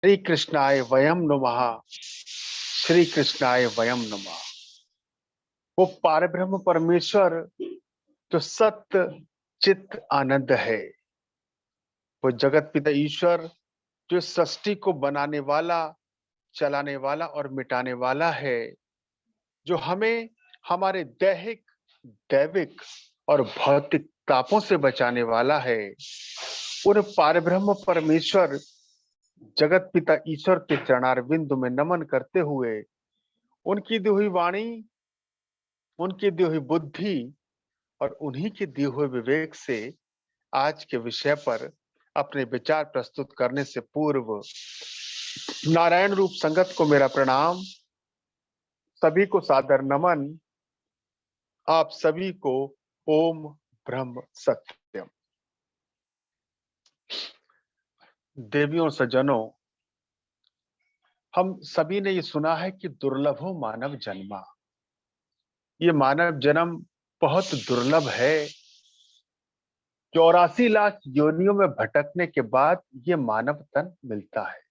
श्री कृष्णाय वयम नमः। श्री कृष्णाय वयम नमः। वो पारब्रह्म परमेश्वर जो सत्य चित्त आनंद है, वो जगत पिता ईश्वर जो सृष्टि को बनाने वाला, चलाने वाला और मिटाने वाला है, जो हमें हमारे दैहिक, दैविक और भौतिक तापों से बचाने वाला है। उन पारब्रह्म परमेश्वर जगत पिता ईश्वर के चरणारविंद में नमन करते हुए उनकी दी हुई वाणी, उनकी दी हुई बुद्धि और उन्हीं के दिए हुए विवेक से आज के विषय पर अपने विचार प्रस्तुत करने से पूर्व नारायण रूप संगत को मेरा प्रणाम, सभी को सादर नमन। आप सभी को ओम ब्रह्म सत्यम। देवियों सज्जनों, हम सभी ने ये सुना है कि दुर्लभो मानव जन्मा। ये मानव जन्म बहुत दुर्लभ है। 84 लाख योनियों में भटकने के बाद ये मानव तन मिलता है।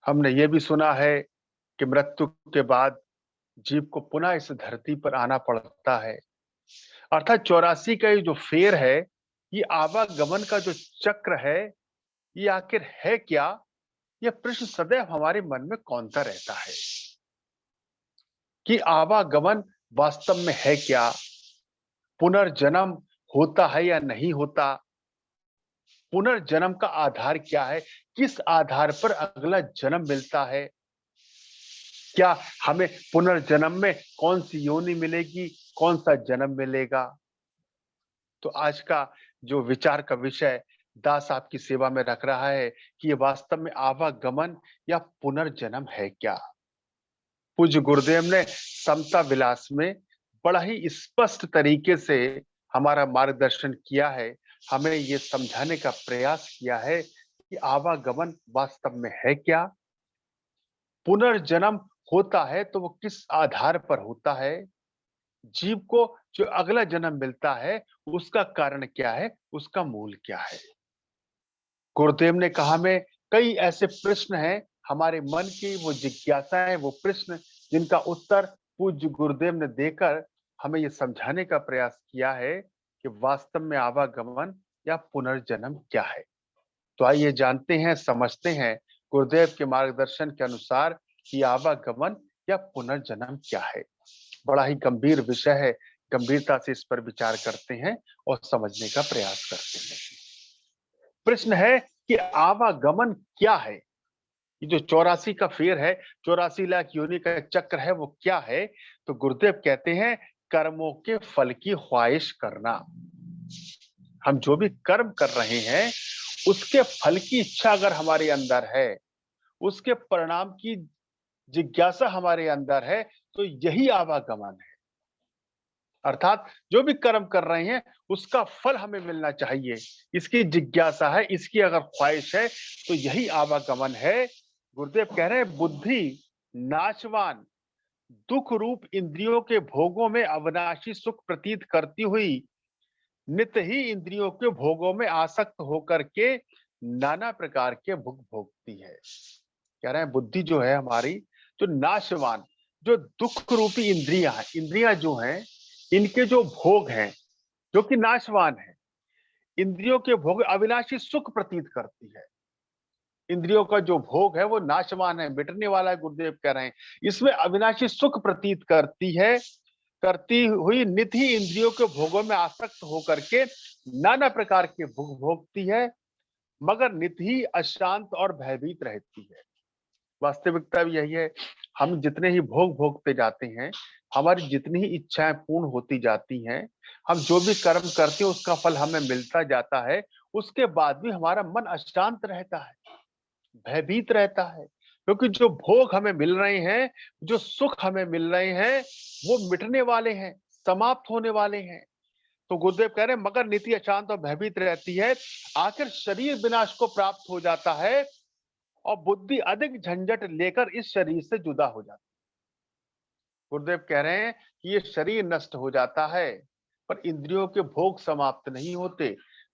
हमने ये भी सुना है कि मृत्यु के बाद जीव को पुनः इस धरती पर आना पड़ता है। अर्थात 84 का ये जो फेर है, ये आवागमन का जो चक्र है, ये आखिर है क्या? यह प्रश्न सदैव हमारे मन में कौंता रहता है कि आवागमन वास्तव में है क्या? पुनर्जन्म होता है या नहीं होता? पुनर्जन्म का आधार क्या है? किस आधार पर अगला जन्म मिलता है? क्या हमें पुनर्जन्म में कौन सी योनि मिलेगी, कौन सा जन्म मिलेगा? तो आज का जो विचार का विषय दास आपकी सेवा में रख रहा है कि ये वास्तव में आवागमन या पुनर्जन्म है क्या? पूज्य गुरुदेव ने समता विलास में बड़ा ही स्पष्ट तरीके से हमारा मार्गदर्शन किया है, हमें ये समझाने का प्रयास किया है कि आवागमन वास्तव में है क्या, पुनर्जन्म होता है तो वो किस आधार पर होता है, जीव को जो अगला जन्म मिलता है उसका कारण क्या है, उसका मूल क्या है। गुरुदेव ने कहा में कई ऐसे प्रश्न हैं हमारे मन की, वो जिज्ञासाएं, वो प्रश्न जिनका उत्तर पूज्य गुरुदेव ने देकर हमें ये समझाने का प्रयास किया है कि वास्तव में आवागमन या पुनर्जन्म क्या है। तो आइए जानते हैं, समझते हैं गुरुदेव के मार्गदर्शन के अनुसार कि आवागमन या पुनर्जन्म क्या है। बड़ा ही गंभीर विषय है, गंभीरता से इस पर विचार करते हैं और समझने का प्रयास करते हैं। प्रश्न है कि आवागमन क्या है? ये जो 84 का फेर है, 84 लाख योनि का चक्र है, वो क्या है? तो गुरुदेव कहते हैं कर्मों के फल की ख्वाहिश करना। हम जो भी कर्म कर रहे हैं उसके फल की इच्छा अगर हमारे अंदर है, उसके परिणाम की जिज्ञासा हमारे अंदर है, तो यही आवागमन है। अर्थात जो भी कर्म कर रहे हैं उसका फल हमें मिलना चाहिए, इसकी जिज्ञासा है, इसकी अगर ख्वाहिश है, तो यही आवागमन है। गुरुदेव कह रहे हैं बुद्धि नाशवान, दुख रूप इंद्रियों के भोगों में अविनाशी सुख प्रतीत करती हुई नित्य ही इंद्रियों के भोगों में आसक्त होकर के नाना प्रकार के भोग भोगती है। कह रहे हैं बुद्धि जो है हमारी, जो नाशवान, जो दुख रूपी इंद्रियां हैं, इंद्रियां जो हैं, इनके जो भोग हैं जो कि नाशवान है, इंद्रियों के भोग अविनाशी सुख प्रतीत करती है। इंद्रियों का जो भोग है वो नाशवान है, मिटने वाला है। गुरुदेव कह रहे हैं इसमें अविनाशी सुख प्रतीत करती है, करती हुई नित ही इंद्रियों के भोगों में आसक्त होकर के नाना प्रकार के भोग भोगती है, मगर नित ही अशांत और भयभीत रहती है। वास्तविकता भी यही है, हम जितने ही भोग भोगते जाते हैं, हमारी जितनी ही इच्छाएं पूर्ण होती जाती हैं, हम जो भी कर्म करते हैं उसका फल हमें मिलता जाता है, उसके बाद भी हमारा मन अशांत रहता है, भयभीत रहता है, क्योंकि जो भोग हमें मिल रहे हैं, जो सुख हमें मिल रहे हैं, वो मिटने वाले हैं, समाप्त होने वाले हैं। तो गुरुदेव कह रहे हैं मगर नीति अशांत और भयभीत रहती है, आखिर शरीर विनाश को प्राप्त हो जाता है और बुद्धि अधिक झंझट लेकर इस शरीर से जुदा हो जाती है। गुरुदेव कह रहे हैं कि ये शरीर नष्ट हो जाता है पर इंद्रियों के भोग समाप्त नहीं होते।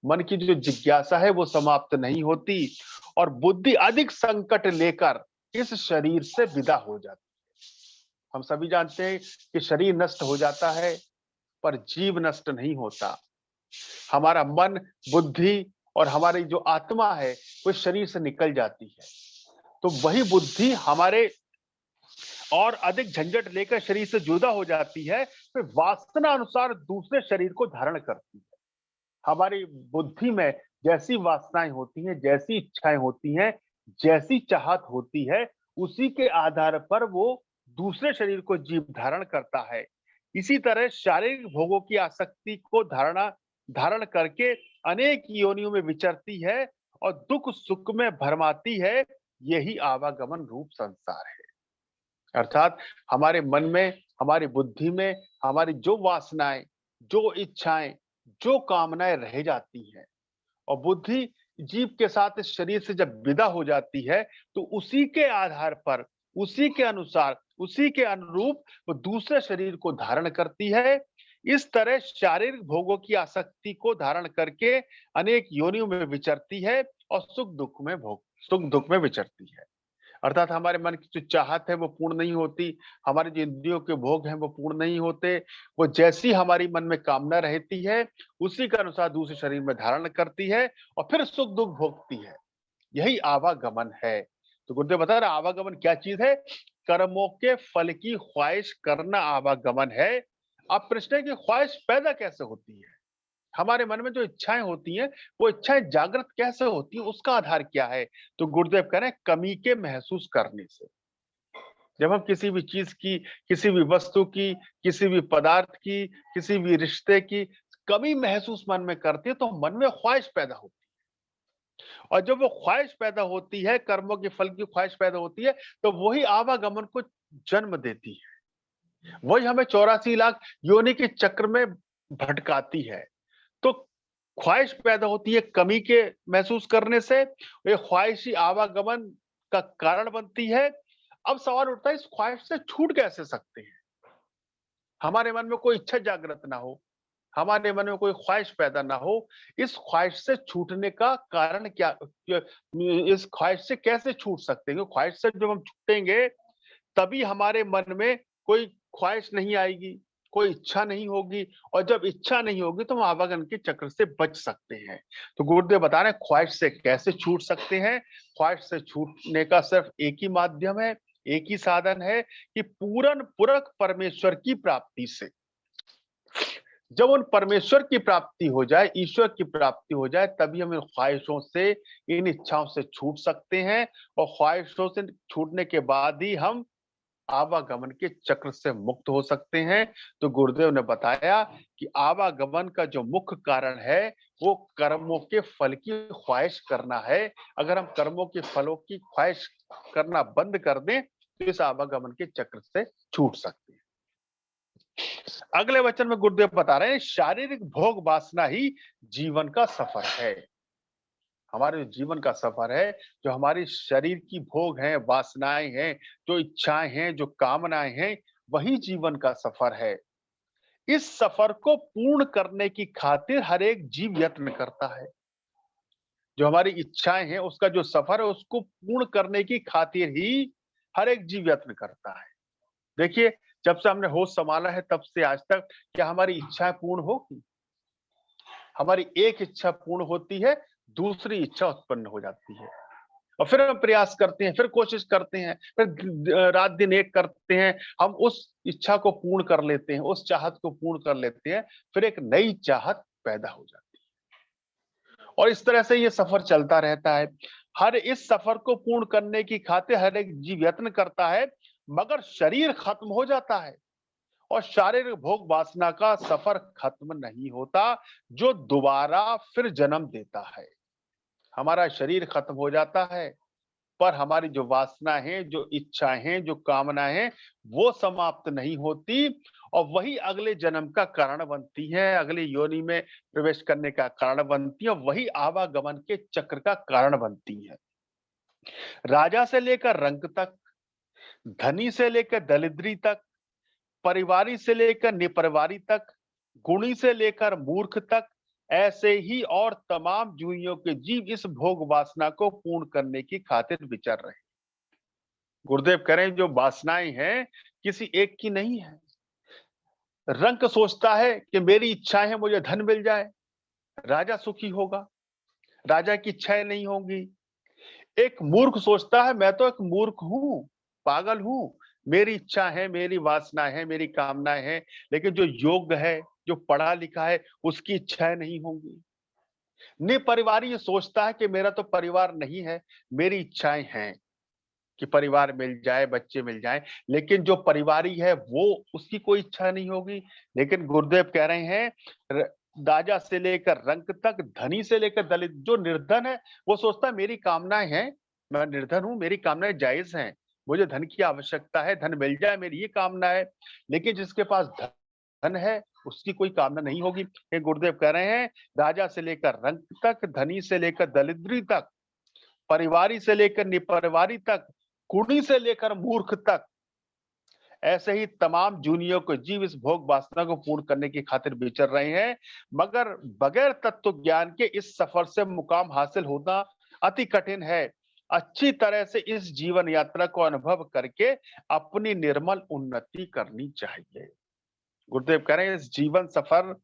मन की जो जिज्ञासा है वो समाप्त नहीं होती और बुद्धि अधिक संकट लेकर इस शरीर से विदा हो जाती। हम सभी जानते हैं कि शरीर नष्ट हो जाता है पर जीव नष्ट नहीं होता। हमारा मन, बुद्धि और हमारी जो आत्मा है वो शरीर से निकल जाती है, तो वही बुद्धि हमारे और अधिक झंझट लेकर शरीर से जुदा हो जाती है, फिर वासना अनुसार दूसरे शरीर को धारण करती है। हमारी बुद्धि में जैसी वासनाएं होती हैं, जैसी इच्छाएं होती हैं, जैसी चाहत होती है, उसी के आधार पर वो दूसरे शरीर को जीव धारण करता है। इसी तरह शारीरिक भोगों की आसक्ति को धारण करके अनेक योनियों में विचरती है और दुख सुख में भरमाती है। यही आवागमन रूप संसार है। अर्थात हमारे मन में, हमारी बुद्धि में हमारी जो वासनाएं, जो इच्छाएं, जो कामनाएं रह जाती हैं और बुद्धि जीव के साथ इस शरीर से जब विदा हो जाती है, तो उसी के आधार पर, उसी के अनुसार, उसी के अनुरूप वो दूसरे शरीर को धारण करती है। इस तरह शारीरिक भोगों की आसक्ति को धारण करके अनेक योनियों में विचरती है और सुख दुख में विचरती है। अर्थात हमारे मन की जो चाहत है वो पूर्ण नहीं होती, हमारे जो इंद्रियों के भोग हैं वो पूर्ण नहीं होते। वो जैसी हमारी मन में कामना रहती है, उसी के अनुसार दूसरे शरीर में धारण करती है और फिर सुख-दुःख भोगती है। यही आवागमन है। तो गुरुदेव बता रहे आवागमन क्या चीज़ है? कर्मों के फल की ख्वाहिश करना आवागमन है। अब प्रश्न है कि ख्वाहिश पैदा कैसे होती है? हमारे मन में जो इच्छाएँ होती हैं, वो इच्छाएँ जागृत कैसे होती हैं, उसका आधार क्या है? तो गुरुदेव कह रहे हैं कमी के महसूस करने से। जब हम किसी भी चीज़ की, किसी भी वस्तु की, किसी भी पदार्थ की, किसी भी रिश्ते की कमी महसूस मन में करते हैं, तो मन में ख्वाहिश पैदा होती है और जब वो ख्वाहिश पैदा होती है, कर्मों के फल की ख्वाहिश पैदा होती है, तो वही आवागमन को जन्म देती है। वही हमें 84 लाख योनि के चक्र में भटकाती है। तो ख्वाहिश पैदा होती है कमी के महसूस करने से, ये ख्वाहिश ही आवागमन का कारण बनती है। अब सवाल उठता है इस ख्वाहिश से छूट कैसे सकते हैं? हमारे मन में कोई इच्छा जागृत ना हो, हमारे मन में कोई ख्वाहिश पैदा ना हो, इस ख्वाहिश से छूटने का कारण क्या इस ख्वाहिश से कैसे छूट सकते हैं? क्योंकि ख्वाहिश से जब हम छूटेंगे तभी हमारे मन में कोई ख्वाहिश नहीं आएगी, कोई इच्छा नहीं होगी और जब इच्छा नहीं होगी तो हम आवागमन के चक्र से बच सकते हैं। तो गुरुदेव बता रहे हैं ख्वाहिश से कैसे छूट सकते हैं? ख्वाहिश से छूटने का सिर्फ एक ही माध्यम है, एक ही साधन है कि पूरन पूरक परमेश्वर की प्राप्ति से। जब उन परमेश्वर की प्राप्ति हो जाए, ईश्वर की प्राप्ति हो जाए, तभी हम इन ख्वाहिशों से, इन इच्छाओं से छूट सकते हैं और ख्वाहिशों से छूटने के बाद ही हम आवागमन के चक्र से मुक्त हो सकते हैं। तो गुरुदेव ने बताया कि आवागमन का जो मुख्य कारण है, वो कर्मों के फल की ख्वाहिश करना है। अगर हम कर्मों के फलों की ख्वाहिश करना बंद कर दें, तो इस आवागमन के चक्र से छूट सकते हैं। अगले वचन में गुरुदेव बता रहे हैं, शारीरिक भोग वासना ही जीवन का सफर है। हमारे जो जीवन का सफर है, जो हमारी शरीर की भोग हैं, वासनाएँ हैं, जो इच्छाएँ हैं, जो कामनाएँ हैं, वही जीवन का सफर है। इस सफर को पूर्ण करने की खातिर हर एक जीव यत्न करता है। जो हमारी इच्छाएँ हैं, उसका जो सफर है, उसको पूर्ण करने की खातिर ही हर एक जीव यत्न करता है। देखिए, जब से हमने होश संभाला है, तब से आज तक क्या हमारी इच्छाएँ पूर्ण होगी? हमारी एक इच्छा पूर्ण होती है, दूसरी इच्छा उत्पन्न हो जाती है। और फिर हम प्रयास करते हैं, फिर कोशिश करते हैं, फिर रात दिन एक करते हैं, हम उस इच्छा को पूर्ण कर लेते हैं, उस चाहत को पूर्ण कर लेते हैं, फिर एक नई चाहत पैदा हो जाती है। और इस तरह से ये सफर चलता रहता है। हर इस सफर को पूर्ण करने की खातिर हर एक जीव यत्न करता है, मगर शरीर खत्म हो जाता है और शारीरिक भोग वासना का सफर खत्म नहीं होता, जो दोबारा फिर जन्म देता है। हमारा शरीर खत्म हो जाता है, पर हमारी जो वासना है, जो इच्छाएँ हैं, जो कामनाएँ हैं, वो समाप्त नहीं होती और वही अगले जन्म का कारण बनती हैं, अगली योनि में प्रवेश करने का कारण बनती हैं, वही आवागमन के चक्र का कारण बनती हैं। राजा से लेकर रंक तक, धनी से लेकर दरिद्री तक, परिवारी से लेकर निपरिवारी तक, गुणी से लेकर मूर्ख तक, ऐसे ही और तमाम जूइयों के जीव इस भोग वासना को पूर्ण करने की खातिर विचर रहे। गुरुदेव कह रहे हैं जो वासनाएं हैं किसी एक की नहीं है। रंक सोचता है कि मेरी इच्छाएं हैं, मुझे धन मिल जाए, राजा सुखी होगा, राजा की इच्छाएं नहीं होंगी। एक मूर्ख सोचता है मैं तो एक मूर्ख हूं, पागल हूं, मेरी इच्छा है, मेरी वासना है, मेरी कामनाएं हैं, लेकिन जो योग्य है, जो पढ़ा लिखा है, उसकी इच्छाएं नहीं होंगी। निपरिवारी ये सोचता है कि मेरा तो परिवार नहीं है, मेरी इच्छाएं हैं कि परिवार मिल जाए, बच्चे मिल जाएं, लेकिन जो परिवारी है वो उसकी कोई इच्छा नहीं होगी। लेकिन गुरुदेव कह रहे हैं राजा से लेकर रंक तक, धनी से लेकर दलित, जो निर्धन है वो सोचता है मेरी कामनाएं हैं, मैं निर्धन हूं, मेरी कामनाएं जायज हैं, मुझे धन की आवश्यकता है, धन मिल जाए, मेरी ये कामना है। लेकिन जिसके पास धन है उसकी कोई कामना नहीं होगी। ये गुरुदेव कह रहे हैं राजा से लेकर रंक तक, धनी से लेकर दलिद्री तक, परिवारी से लेकर निपरिवारी तक, कुणी से लेकर मूर्ख तक, ऐसे ही तमाम जूनियों को जीव इस भोग वासना को पूर्ण करने की खातिर विचर रहे हैं। मगर बगैर तत्व ज्ञान के इस सफर से मुकाम हासिल होना अति कठिन है। अच्छी तरह से इस जीवन यात्रा को अनुभव करके अपनी निर्मल उन्नति करनी चाहिए। गुरुदेव कह रहे हैं इस जीवन सफर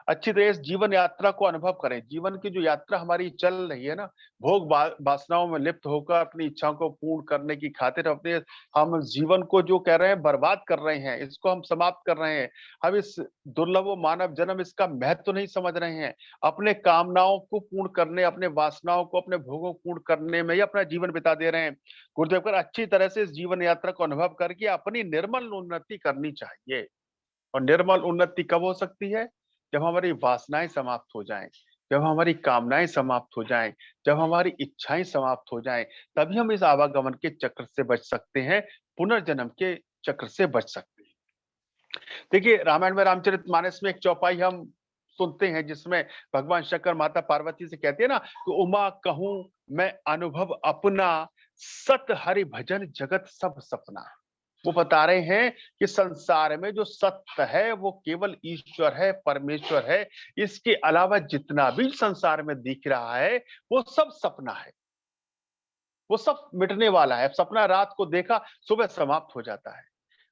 अच्छी तरह इस जीवन यात्रा को अनुभव करें। जीवन की जो यात्रा हमारी चल रही है ना, भोग वासनाओं में लिप्त होकर अपनी इच्छाओं को पूर्ण करने की खातिर अपने हम जीवन को जो कह रहे हैं बर्बाद कर रहे हैं, इसको हम समाप्त कर रहे हैं। हम इस दुर्लभ मानव जन्म इसका महत्व नहीं समझ रहे हैं। अपने कामनाओं को पूर्ण करने, अपने वासनाओं को, अपने भोगों को पूर्ण करने में ही अपना जीवन बिता दे रहे हैं। गुरुदेव कर अच्छी तरह से इस जीवन यात्रा को अनुभव करके अपनी निर्मल उन्नति करनी चाहिए। और निर्मल उन्नति कब हो सकती है? जब हमारी वासनाएं समाप्त हो जाएं, जब हमारी कामनाएं समाप्त हो जाएं, जब हमारी इच्छाएं समाप्त हो जाएं, तभी हम इस आवागमन के चक्र से बच सकते हैं, पुनर्जन्म के चक्र से बच सकते हैं। देखिए रामायण में रामचरितमानस में एक चौपाई हम सुनते हैं जिसमें भगवान शंकर माता पार्वती से कहते हैं ना कि उमा कहूं मैं अनुभव अपना, सत हरि भजन जगत सब सपना। वो बता रहे हैं कि संसार में जो सत्य है वो केवल ईश्वर है, परमेश्वर है। इसके अलावा जितना भी संसार में दिख रहा है वो सब सपना है, वो सब मिटने वाला है। सपना रात को देखा सुबह समाप्त हो जाता है।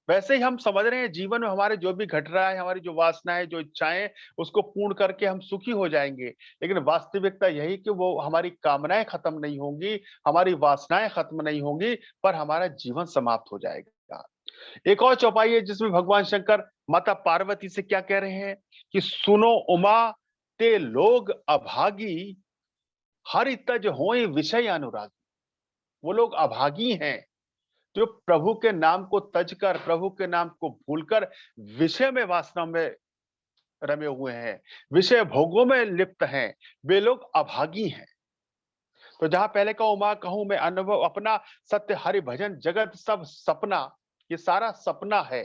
वैसे ही हम समझ रहे हैं जीवन में हमारे जो भी घट रहा है, हमारी जो वासनाएं, जो इच्छाएं, उसको पूर्ण करके हम सुखी हो जाएंगे। लेकिन वास्तविकता यही कि वो हमारी कामनाएं खत्म नहीं होंगी, हमारी वासनाएं खत्म नहीं होंगी, पर हमारा जीवन समाप्त हो जाएगा। एक और चौपाई है जिसमें भगवान शंकर माता पार्वती से क्या कह रहे हैं कि सुनो उमा ते लोग अभागी, हरि तज होए विषय अनुरागी। वो लोग अभागी हैं जो प्रभु के नाम को तज कर, प्रभु के नाम को भूलकर विषय में वासना में रमे हुए हैं, विषय भोगों में लिप्त हैं, वे लोग अभागी हैं। तो जहां पहले का उमा कहूं मैं अनुभव अपना, सत्य हरि भजन जगत सब सपना, ये सारा सपना है।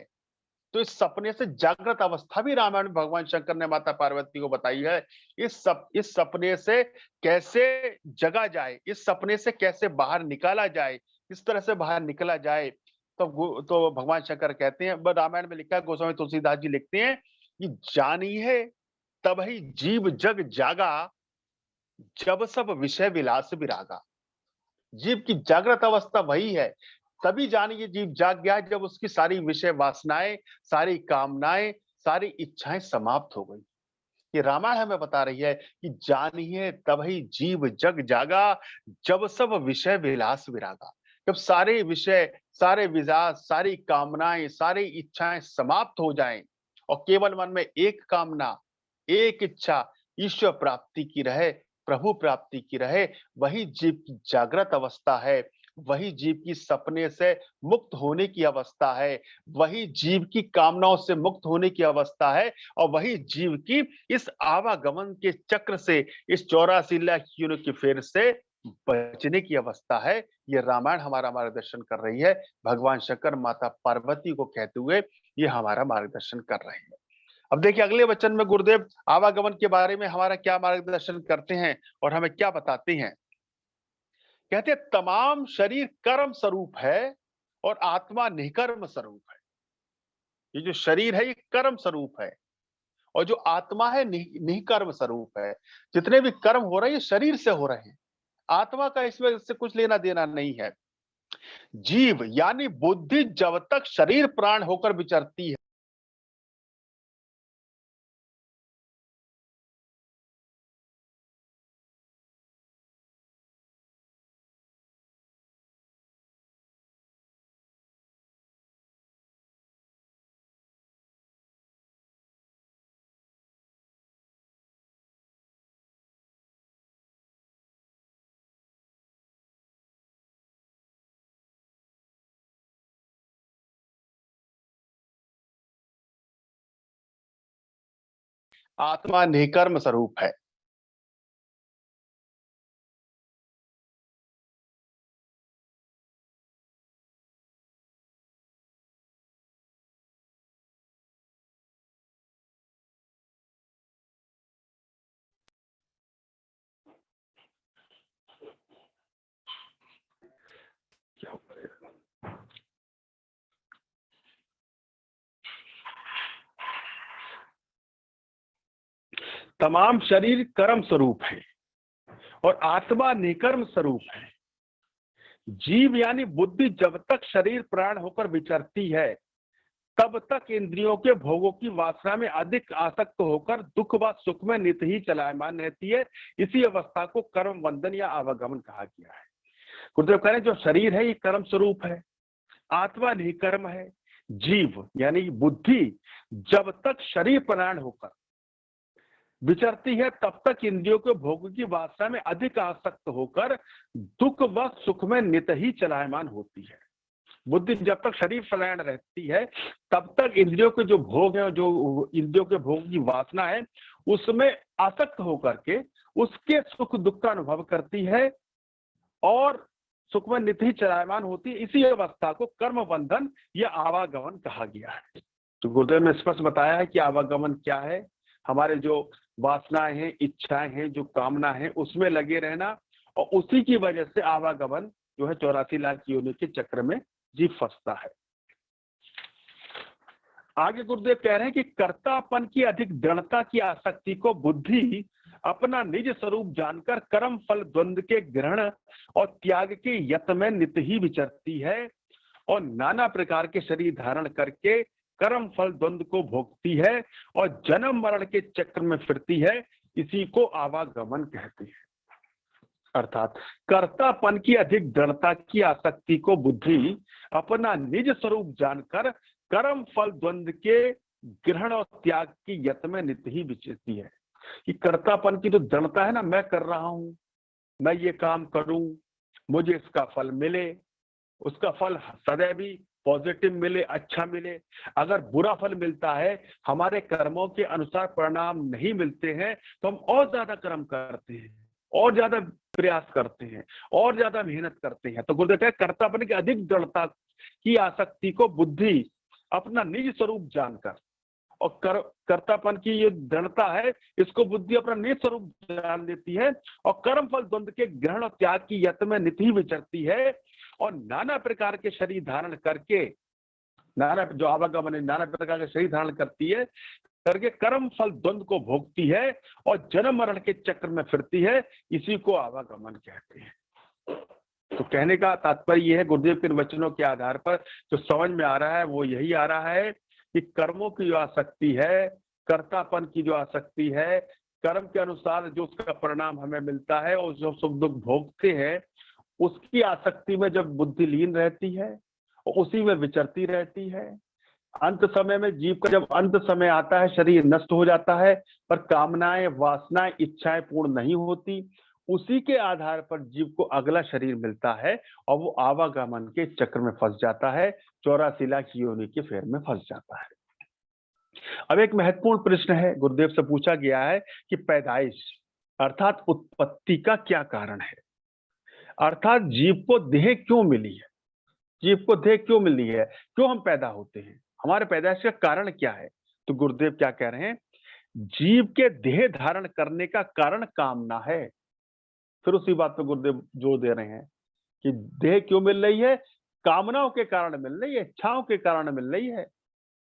तो इस सपने से जागृत अवस्था भी रामायण में भगवान शंकर ने माता पार्वती को बताई है। इस सपने से कैसे जगा जाए, इस सपने से कैसे बाहर निकाला जाए, किस तरह से बाहर निकला जाए। तो भगवान शंकर कहते हैं, रामायण में लिखा है, गोस्वामी तुलसीदास जी लिखते हैं कि जानिए तभी जीव जग जागा, जब सब विषय विलास विरागा। जीव की जागृत अवस्था वही है, तभी जानिए जीव जाग गया जब उसकी सारी विषय वासनाएं, सारी कामनाएं, सारी इच्छाएं समाप्त हो गई। ये रामायण हमें बता रही है कि जानिए तभी जीव जग जागा, जब सब विषय विलास विरागा। जब सारे विषय, सारे विलास, सारी कामनाएं, सारी इच्छाएं समाप्त हो जाएं और केवल मन में एक कामना, एक इच्छा ईश्वर प्राप्ति की रहे, प्रभु प्राप्ति की रहे, वही जीव की जागृत अवस्था है, वही जीव की सपने से मुक्त होने की अवस्था है, वही जीव की कामनाओं से मुक्त होने की अवस्था है, और वही जीव की इस आवागमन के चक्र से, इस 84 लाख योनियों की फेर से बचने की अवस्था है। ये रामायण हमारा मार्गदर्शन कर रही है। भगवान शंकर माता पार्वती को कहते हुए ये हमारा मार्गदर्शन कर रहे हैं। अब देखिए अगले वचन में गुरुदेव आवागमन के बारे में हमारा क्या मार्गदर्शन करते हैं और हमें क्या बताते हैं। कहते हैं तमाम शरीर कर्म स्वरूप है और आत्मा निष्कर्म स्वरूप है। ये जो शरीर है ये कर्म स्वरूप है और जो आत्मा है निष्कर्म स्वरूप है। जितने भी कर्म हो रहे हैं ये शरीर से हो रहे हैं, आत्मा का इसमें से कुछ लेना देना नहीं है। जीव यानी बुद्धि जब तक शरीर प्राण होकर विचरती है, आत्मा निष्कर्म स्वरूप है। तमाम शरीर कर्म स्वरूप है और आत्मा निष्कर्म स्वरूप है। जीव यानी बुद्धि जब तक शरीर प्राण होकर विचरती है, तब तक इंद्रियों के भोगों की वासना में अधिक आसक्त होकर दुख व सुख में नित ही चलायमान रहती है। इसी अवस्था को कर्म बंधन या आवागमन कहा गया है। गुरुदेव कह रहे हैं जो शरीर है ये कर्म स्वरूप है, आत्मा निष्कर्म है। जीव यानी बुद्धि जब तक शरीर प्राण होकर विचरती है, तब तक इंद्रियों के भोग की वासना में अधिक आसक्त होकर दुख व सुख में नित ही चलायमान होती है। बुद्धि जब तक शरीर प्राण रहती है, तब तक इंद्रियों के जो भोग है, जो इंद्रियों के भोग की वासना है, उसमें आसक्त होकर के उसके सुख दुख का अनुभव करती है और सुख में नित ही चलायमान होती है। इसी अवस्था को कर्म बंधन या आवागमन कहा गया है। तो गुरुदेव ने स्पष्ट बताया है कि आवागमन क्या है। हमारे जो वासनाएं हैं, इच्छाएं हैं, जो कामना है, उसमें लगे रहना, और उसी की वजह से आवागमन जो है 84 लाख योनि के चक्र में जीव फंसता है। आगे गुरुदेव कह रहे हैं कि कर्तापन की अधिक दृढ़ता की आसक्ति को बुद्धि अपना निज स्वरूप जानकर कर्म फल द्वंद्व के ग्रहण और त्याग के यत्न में नित ही विचरती है और नाना प्रकार के शरीर धारण करके कर्म फल द्वंद्व को भोगती है और जन्म मरण के चक्र में फिरती है। इसी को आवागमन कहते हैं। अर्थात कर्तापन की अधिक दृढ़ता की आसक्ति को बुद्धि अपना निज स्वरूप जानकर कर्म फल द्वंद्व के ग्रहण और त्याग की यत्न में नित ही विचरती है। कि कर्तापन की जो दृढ़ता है ना, मैं कर रहा हूं, मैं ये काम करूं, मुझे इसका फल मिले, उसका फल सदैव भी पॉजिटिव मिले, अच्छा मिले। अगर बुरा फल मिलता है, हमारे कर्मों के अनुसार परिणाम नहीं मिलते हैं, तो हम और ज्यादा कर्म करते हैं, और ज्यादा प्रयास करते हैं, और ज्यादा मेहनत करते हैं। तो गुरुदेव कहते हैं कर्तापन की अधिक दृढ़ता की आसक्ति को बुद्धि अपना निज स्वरूप जानकर, और कर्तापन की ये दृढ़ता है, इसको बुद्धि अपना निज स्वरूप जान लेती है और कर्म फल द्वंद्व के ग्रहण और त्याग की यत्न में नित ही विचरती है और नाना प्रकार के शरीर धारण करके, नाना जो आवागमन है, नाना प्रकार के शरीर धारण करती है करके कर्म फल द्वंद्व को भोगती है और जन्म मरण के चक्र में फिरती है। इसी को आवागमन कहते हैं। तो कहने का तात्पर्य यह है, गुरुदेव के वचनों के आधार पर जो समझ में आ रहा है वो यही आ रहा है कि कर्मों की जो आसक्ति है, कर्तापन की जो आसक्ति है, कर्म के अनुसार जो उसका परिणाम हमें मिलता है और जो सुख दुख भोगते हैं, उसकी आसक्ति में जब बुद्धि लीन रहती है और उसी में विचरती रहती है। अंत समय में जीव का जब अंत समय आता है, शरीर नष्ट हो जाता है, पर कामनाएं, वासनाएं, इच्छाएं पूर्ण नहीं होती। उसी के आधार पर जीव को अगला शरीर मिलता है और वो आवागमन के चक्र में फंस जाता है, 84 लाख योनि के फेर में फंस जाता है। अब एक महत्वपूर्ण प्रश्न है, गुरुदेव से पूछा गया है कि पैदाइश अर्थात उत्पत्ति का क्या कारण है, अर्थात जीव को देह क्यों मिली है, जीव को देह क्यों मिली है, क्यों हम पैदा होते हैं, हमारे पैदाइश का कारण क्या है। तो गुरुदेव क्या कह रहे हैं, जीव के देह धारण करने का कारण कामना है। फिर उसी बात पर गुरुदेव जोर दे रहे हैं कि देह क्यों मिल रही है, कामनाओं के कारण मिल रही है, इच्छाओं के कारण मिल रही है।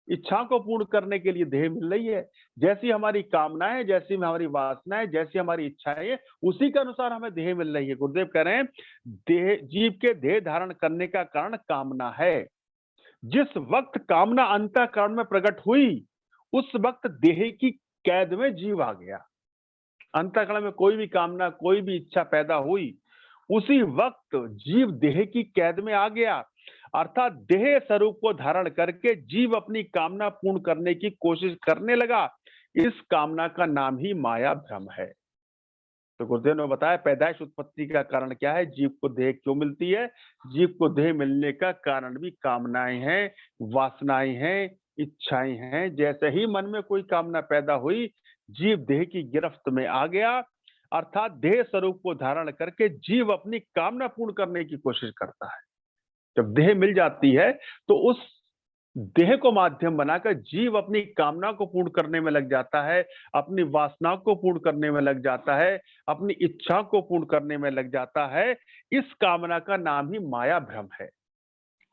इच्छा को पूर्ण करने के लिए देह मिल रही है। जैसी हमारी कामनाएं, जैसी हमारी वासनाएं, जैसी हमारी इच्छाएं हैं, उसी के अनुसार हमें देह मिल रही है। गुरुदेव कह रहे हैं, देह, जीव के देह धारण करने का कारण कामना है। जिस वक्त कामना अंतःकरण में प्रकट हुई, उस वक्त देह की कैद में जीव आ गया। अंतःकरण में कोई भी कामना, कोई भी इच्छा पैदा हुई, उसी वक्त जीव देह की कैद में आ गया। अर्थात देह स्वरूप को धारण करके जीव अपनी कामना पूर्ण करने की कोशिश करने लगा। इस कामना का नाम ही माया भ्रम है। तो गुरुदेव ने बताया, पैदाइश उत्पत्ति का कारण क्या है, जीव को देह क्यों मिलती है। जीव को देह मिलने का कारण भी कामनाएं हैं, वासनाएं हैं, इच्छाएं हैं। जैसे ही मन में कोई कामना पैदा हुई, जीव देह की गिरफ्त में आ गया। अर्थात देह स्वरूप को धारण करके जीव अपनी कामना पूर्ण करने की कोशिश करता है। जब देह मिल जाती है, तो उस देह को माध्यम बनाकर जीव अपनी कामना को पूर्ण करने में लग जाता है, अपनी वासना को पूर्ण करने में लग जाता है, अपनी इच्छा को पूर्ण करने में लग जाता है। इस कामना का नाम ही माया भ्रम है।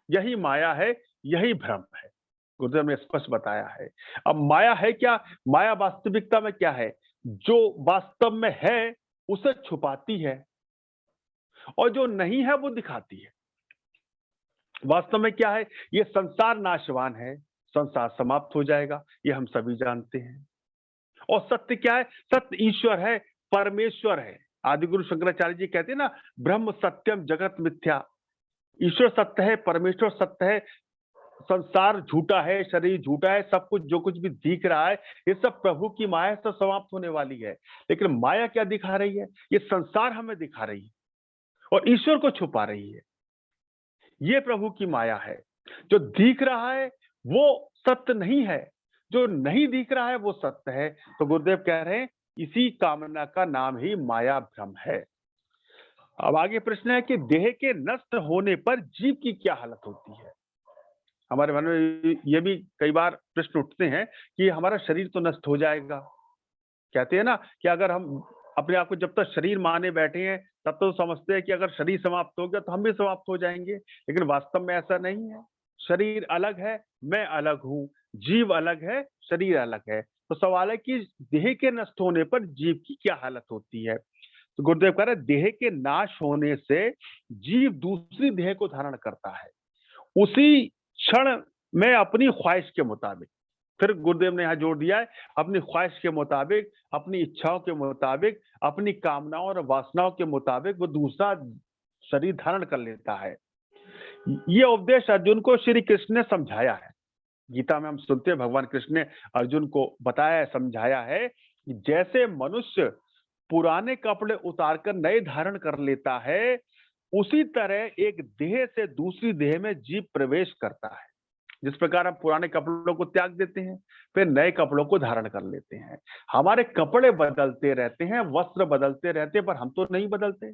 यही माया है, यही भ्रम है। गुरुदेव ने स्पष्ट बताया है। अब माया है क्या? माया वास्तविकता में क्या है? जो वास्तव में है उसे छुपाती है, और जो नहीं है वो दिखाती है। वास्तव में क्या है? ये संसार नाशवान है, संसार समाप्त हो जाएगा, ये हम सभी जानते हैं। और सत्य क्या है? सत्य ईश्वर है, परमेश्वर है। आदिगुरु शंकराचार्य जी कहते हैं ना, ब्रह्म सत्यम जगत मिथ्या। ईश्वर सत्य है, परमेश्वर सत्य है, संसार झूठा है, शरीर झूठा है, सब कुछ जो कुछ भी दिख रहा है, ये सब प्रभु की माया से समाप्त होने वाली है। लेकिन माया क्या दिखा रही है? ये संसार हमें दिखा रही है और ईश्वर को छुपा रही है। ये प्रभु की माया है। जो दिख रहा है वो सत्य नहीं है, जो नहीं दिख रहा है वो सत्य है। तो गुरुदेव कह रहे हैं, इसी कामना का नाम ही माया भ्रम है। अब आगे प्रश्न है कि देह के नष्ट होने पर जीव की क्या हालत होती है। हमारे मन में ये भी कई बार प्रश्न उठते हैं कि हमारा शरीर तो नष्ट हो जाएगा। कहते हैं ना कि अगर हम अपने आप को जब तक शरीर माने बैठे हैं, तब तो समझते हैं कि अगर शरीर समाप्त हो गया तो हम भी समाप्त हो जाएंगे। लेकिन वास्तव में ऐसा नहीं है। शरीर अलग है, मैं अलग हूँ, जीव अलग है, शरीर अलग है। तो सवाल है कि देह के नष्ट होने पर जीव की क्या हालत होती है। तो गुरुदेव कह रहे हैं, देह के नाश होने से जीव दूसरी देह को धारण करता है, उसी क्षण में अपनी ख्वाहिश के मुताबिक। फिर गुरुदेव ने यहाँ जोड़ दिया है, अपनी ख्वाहिश के मुताबिक, अपनी इच्छाओं के मुताबिक, अपनी कामनाओं और वासनाओं के मुताबिक वो दूसरा शरीर धारण कर लेता है। ये उपदेश अर्जुन को श्री कृष्ण ने समझाया है। गीता में हम सुनते हैं, भगवान कृष्ण ने अर्जुन को बताया है, समझाया है कि जैसे मनुष्य पुराने कपड़े उतारकर नए धारण कर लेता है, उसी तरह एक देह से दूसरी देह में जीव प्रवेश करता है। जिस प्रकार हम पुराने कपड़ों को त्याग देते हैं, फिर नए कपड़ों को धारण कर लेते हैं। हमारे कपड़े बदलते रहते हैं, वस्त्र बदलते रहते हैं, पर हम तो नहीं बदलते।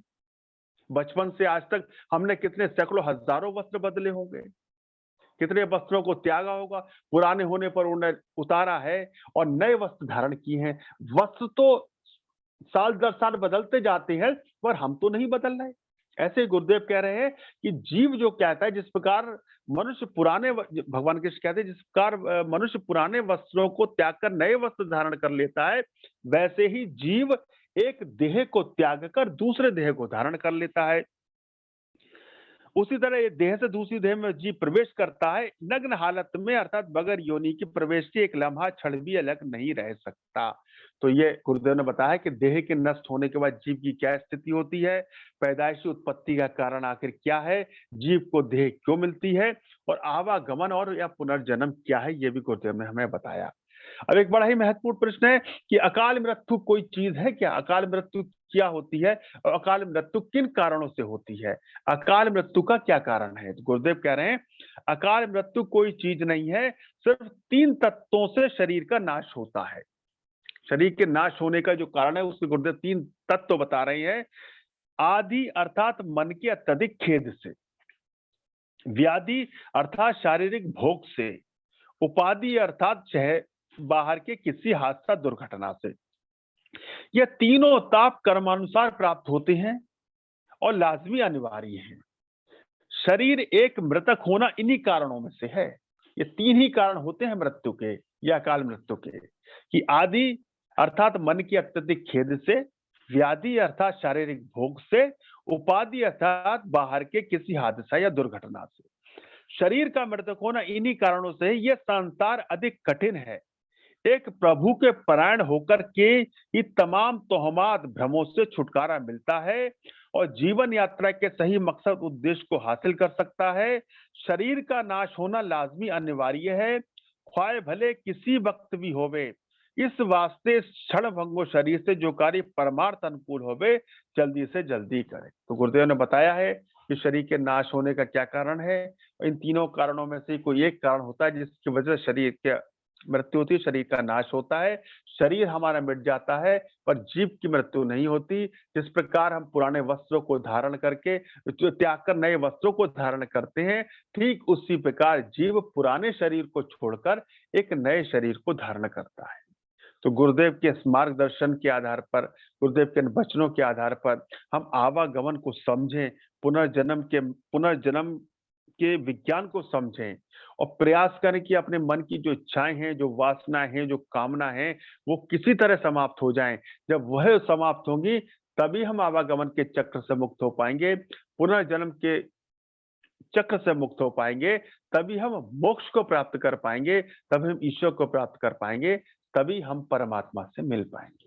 बचपन से आज तक हमने कितने सैकड़ों हजारों वस्त्र बदले होंगे, कितने वस्त्रों को त्यागा होगा, पुराने होने पर उन्हें उतारा है और नए वस्त्र धारण किए हैं। वस्त्र तो साल दर साल बदलते जाते हैं, पर हम तो नहीं बदल रहे। ऐसे गुरुदेव कह रहे हैं कि जीव जो कहता है, जिस प्रकार मनुष्य पुराने भगवान कृष्ण कहते हैं, जिस प्रकार मनुष्य पुराने वस्त्रों को त्याग कर नए वस्त्र धारण कर लेता है, वैसे ही जीव एक देह को त्याग कर दूसरे देह को धारण कर लेता है। उसी तरह ये देह से दूसरी देह में जीव प्रवेश करता है, नग्न हालत में, अर्थात बगैर योनि की प्रवेश के एक लम्हा क्षण भी अलग नहीं रह सकता। तो ये गुरुदेव ने बताया कि देह के नष्ट होने के बाद जीव की क्या स्थिति होती है, पैदाइशी उत्पत्ति का कारण आखिर क्या है, जीव को देह क्यों मिलती है, और आवागमन और या पुनर्जन्म क्या है, ये भी गुरुदेव ने हमें बताया। अब एक बड़ा ही महत्वपूर्ण प्रश्न है कि अकाल मृत्यु कोई चीज है क्या? अकाल मृत्यु क्या होती है और अकाल मृत्यु किन कारणों से होती है? अकाल मृत्यु का क्या कारण है? तो गुरुदेव कह रहे हैं, अकाल मृत्यु कोई चीज नहीं है, सिर्फ 3 तत्वों से शरीर का नाश होता है। शरीर के नाश होने का जो कारण है उसके गुरुदेव 3 तत्व बता रहे हैं। आदि अर्थात मन के अत्यधिक खेद से, व्याधि अर्थात शारीरिक भोग से, उपाधि अर्थात बाहर के किसी हादसा दुर्घटना से। ये तीनों ताप कर्मानुसार प्राप्त होते हैं और लाजमी अनिवार्य हैं। शरीर एक मृतक होना इन्हीं कारणों में से है। ये 3 ही कारण होते हैं मृत्यु के या अकाल मृत्यु के, कि आदि अर्थात मन की अत्यधिक खेद से, व्याधि अर्थात शारीरिक भोग से, उपाधि अर्थात बाहर के किसी हादसा या दुर्घटना से। शरीर का मृतक होना इन्हीं कारणों से है। ये संसार अधिक कठिन है। एक प्रभु के परायण होकर के ये तमाम तोहमात भ्रमों से छुटकारा मिलता है और जीवन यात्रा के सही मकसद उद्देश्य को हासिल कर सकता है। शरीर का नाश होना लाजमी अनिवार्य है, ख्वाह भले किसी वक्त भी होवे। इस वास्ते क्षण भंगो शरीर से जो कार्य परमार्थ अनुकूल होवे, जल्दी से जल्दी करे। तो गुरुदेव ने बताया है कि शरीर के नाश होने का क्या कारण है। इन तीनों कारणों में से कोई एक कारण होता है जिसकी वजह से शरीर के मृत्यु होती है, शरीर का नाश होता है। शरीर हमारा मिट जाता है पर जीव की मृत्यु नहीं होती। जिस प्रकार हम पुराने वस्त्रों को धारण करके जो त्याग कर नए वस्त्रों को धारण करते हैं, ठीक उसी प्रकार जीव पुराने शरीर को छोड़कर एक नए शरीर को धारण करता है। तो गुरुदेव के इस मार्गदर्शन के आधार पर, गुरुदेव के इन वचनों के आधार पर हम आवागमन को समझें, पुनर्जन्म के विज्ञान को समझें और प्रयास करें कि अपने मन की जो इच्छाएं हैं, जो वासनाएं हैं, जो कामना है, वो किसी तरह समाप्त हो जाएं। जब वह समाप्त होंगी, तभी हम आवागमन के चक्र से मुक्त हो पाएंगे, पुनर्जन्म के चक्र से मुक्त हो पाएंगे, तभी हम मोक्ष को प्राप्त कर पाएंगे, तभी हम ईश्वर को प्राप्त कर पाएंगे, तभी हम परमात्मा से मिल पाएंगे।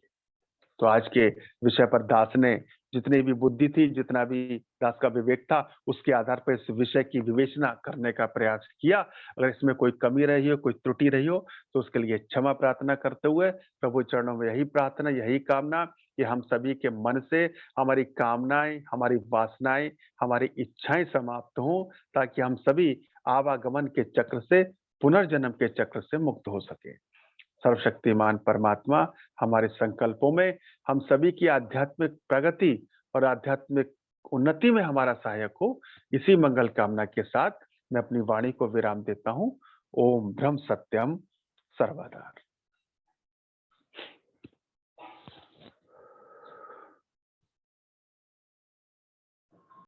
तो आज के विषय पर दास ने जितनी भी बुद्धि थी, जितना भी दास का विवेक था, उसके आधार पर इस विषय की विवेचना करने का प्रयास किया। अगर इसमें कोई कमी रही हो, कोई त्रुटि रही हो, तो उसके लिए क्षमा प्रार्थना करते हुए प्रभु चरणों में यही प्रार्थना, यही कामना कि हम सभी के मन से हमारी कामनाएं, हमारी वासनाएं, हमारी इच्छाएं समाप्त हों, ताकि हम सभी आवागमन के चक्र से, पुनर्जन्म के चक्र से मुक्त हो सके। सर्वशक्तिमान परमात्मा हमारे संकल्पों में हम सभी की आध्यात्मिक प्रगति और आध्यात्मिक उन्नति में हमारा सहायक हो। इसी मंगल कामना के साथ मैं अपनी वाणी को विराम देता हूँ। ओम ब्रह्म सत्यम सर्वदा।